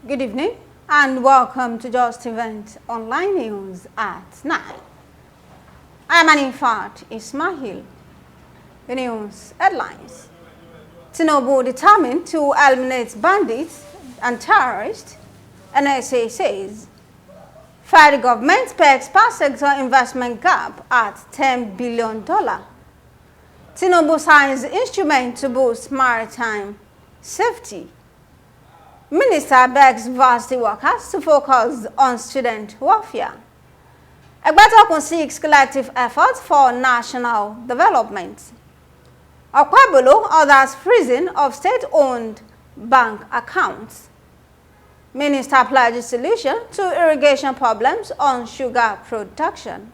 Good evening and welcome to Justeventonline News at 9. I am Anifat Ismail. The news headlines. Tinubu determined to eliminate bandits and terrorists, NSA says. Federal government pegs per sector investment gap at $10 billion. Tinubu signs instrument to boost maritime safety. Minister begs varsity workers to focus on student welfare. Egbetokun seeks collective efforts for national development. Okpebholo orders freezing of state-owned bank accounts. Minister pledges solution to irrigation problems on sugar production.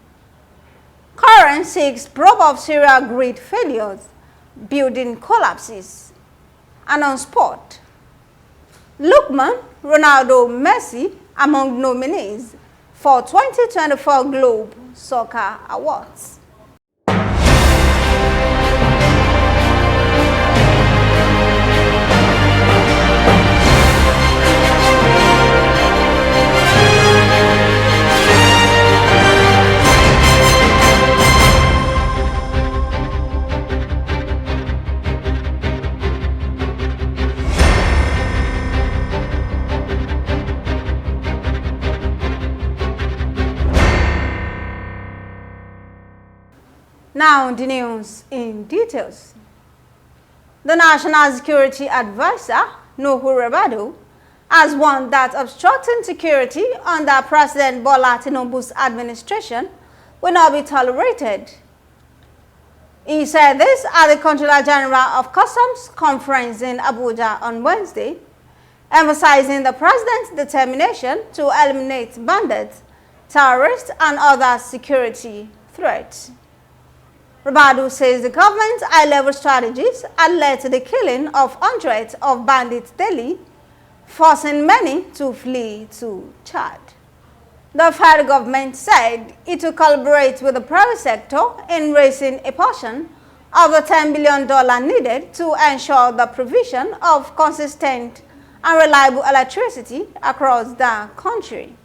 COREN seeks probe of serial grid failures, building collapses. And on sport, Lookman, Ronaldo, Messi among nominees for 2024 Globe Soccer Awards. Now the news in details. The National Security Advisor, Ronaldo, has warned that obstructing security under President Bola Tinubu's administration will not be tolerated. He said this at the Controller General of Customs Conference in Abuja on Wednesday, emphasizing the President's determination to eliminate bandits, terrorists, and other security threats. Ronaldo says the government's high-level strategies had led to the killing of hundreds of bandits daily, forcing many to flee to Chad. The federal government said it will collaborate with the private sector in raising a portion of the $10 billion needed to ensure the provision of consistent and reliable electricity across the country.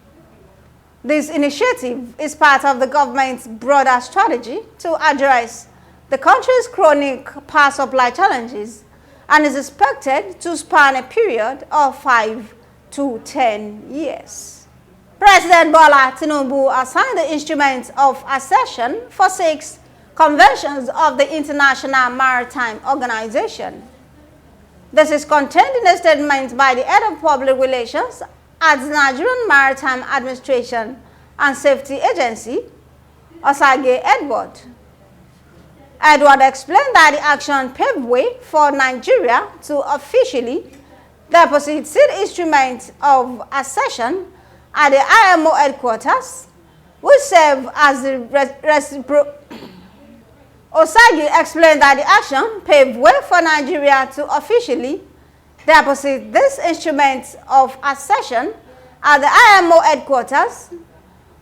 This initiative is part of the government's broader strategy to address the country's chronic power supply challenges and is expected to span a period of 5 to 10 years. President Bola Tinubu has signed the instruments of accession for 6 conventions of the International Maritime Organization. This is contained in a statement by the head of public relations at the Nigerian Maritime Administration and Safety Agency, Osage Edward. Edward explained that the action paved way for Nigeria to officially deposit seed instruments of accession at the IMO headquarters, which serve as the reciprocal. Osage explained that the action paved way for Nigeria to officially deposit these instruments of accession at the IMO headquarters,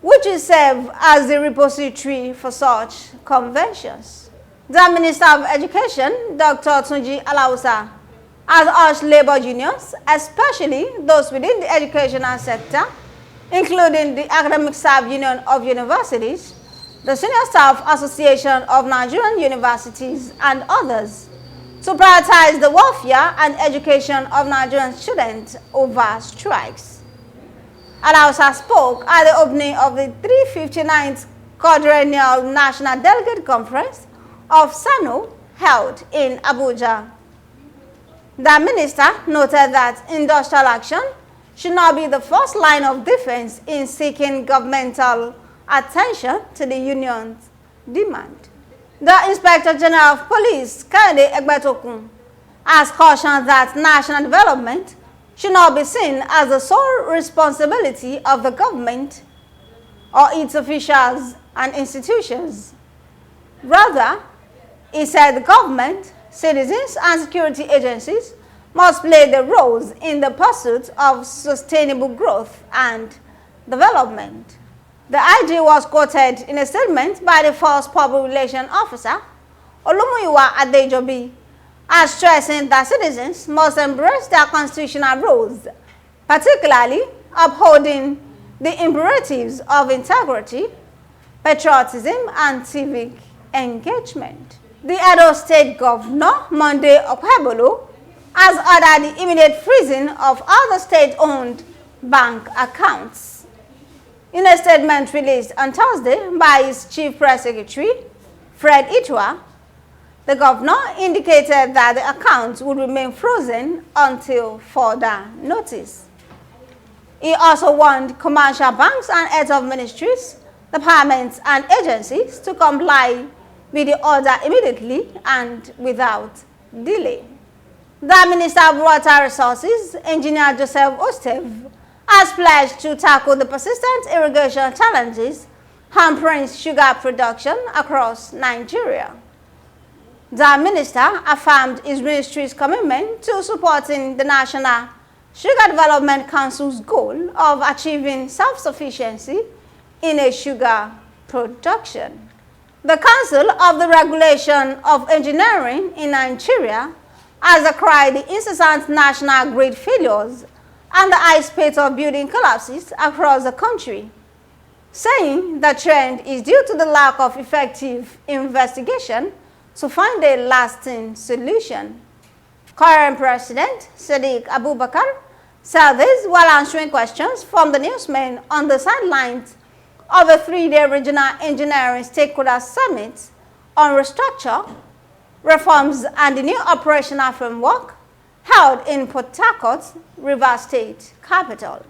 which will serve as the repository for such conventions. The Minister of Education, Dr. Tunji Alausa, has urged labor unions, especially those within the educational sector, including the Academic Staff Union of Universities, the Senior Staff Association of Nigerian Universities, and others, to prioritize the welfare and education of Nigerian students over strikes. Alausa spoke at the opening of the 359th Quadrennial National Delegate Conference of SANO held in Abuja. The minister noted that industrial action should not be the first line of defense in seeking governmental attention to the union's demand. The Inspector General of Police, Egbetokun, has cautioned that national development should not be seen as the sole responsibility of the government or its officials and institutions. Rather, he said the government, citizens, and security agencies must play their roles in the pursuit of sustainable growth and development. The IG was quoted in a statement by the first public relations officer, Olumuyiwa Adejobi, as stressing that citizens must embrace their constitutional roles particularly upholding the imperatives of integrity, patriotism, and civic engagement. The Edo State Governor, Monday Okpebholo, has ordered the immediate freezing of other state-owned bank accounts. In a statement released on Thursday by his Chief Press Secretary, Fred Itwa, the governor indicated that the accounts would remain frozen until further notice. He also warned commercial banks and heads of ministries, departments, and agencies to comply with the order immediately and without delay. The Minister of Water Resources, Engineer Joseph Ostev, has pledged to tackle the persistent irrigation challenges hampering sugar production across Nigeria. The minister affirmed his ministry's commitment to supporting the National Sugar Development Council's goal of achieving self-sufficiency in a sugar production. The Council of the Regulation of Engineering in Nigeria has decried the incessant national grid failures and the high spate of building collapses across the country, saying the trend is due to the lack of effective investigation to find a lasting solution. COREN President Sadiq Abubakar said this while answering questions from the newsmen on the sidelines of a three-day regional engineering stakeholder summit on restructure, reforms, and the new operational framework held in Port Harcourt, Rivers State capital.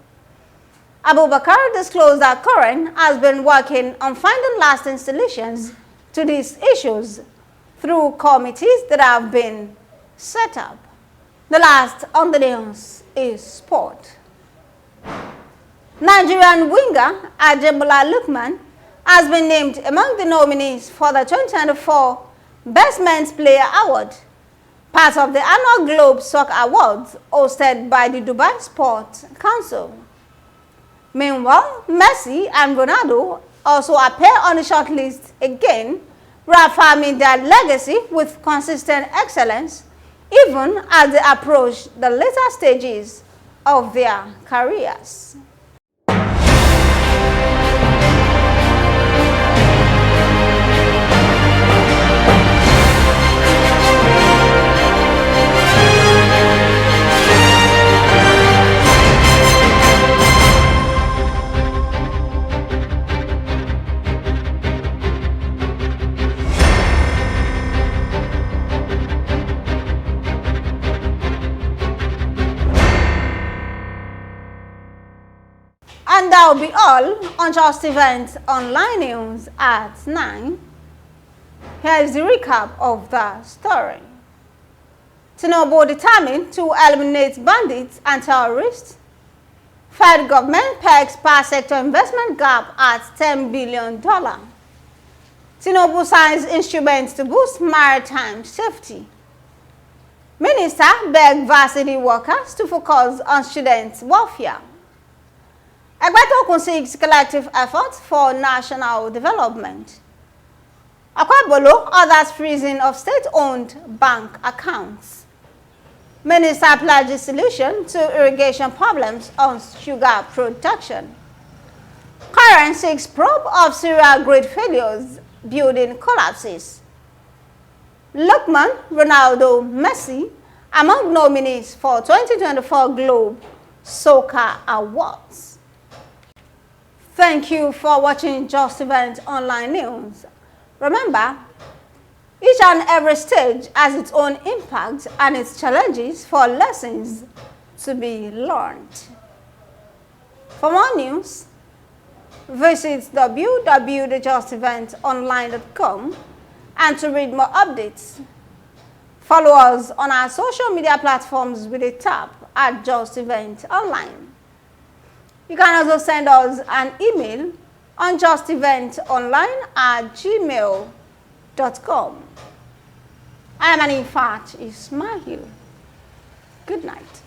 Abubakar disclosed that COREN has been working on finding lasting solutions to these issues through committees that have been set up. The last on the news is sport. Nigerian winger Ademola Lookman has been named among the nominees for the 2024 Best Men's Player Award, part of the annual Globe Soccer Awards hosted by the Dubai Sport Council. Meanwhile, Messi and Ronaldo also appear on the shortlist again, reaffirming their legacy with consistent excellence even as they approach the later stages of their careers. And that will be all on Justeventonline News at 9. Here is the recap of the story. Tinubu determined to eliminate bandits and terrorists. Fed government pegs per sector investment gap at $10 billion. Tinubu signs instruments to boost maritime safety. Minister begged varsity workers to focus on students' welfare. Egbetokun seeks collective efforts for national development. Okpebholo orders freezing of state-owned bank accounts. Minister pledges solution to irrigation problems on sugar production. COREN seeks probe of serial grid failures, building collapses. Lookman, Ronaldo, Messi among nominees for 2024 Globe Soccer Awards. Thank you for watching Justeventonline News. Remember, each and every stage has its own impact and its challenges for lessons to be learned. For more news, visit www.justeventonline.com and to read more updates, follow us on our social media platforms with a tap at Justeventonline. You can also send us an email on justeventonline@gmail.com. I am Anifat Ismail. Good night.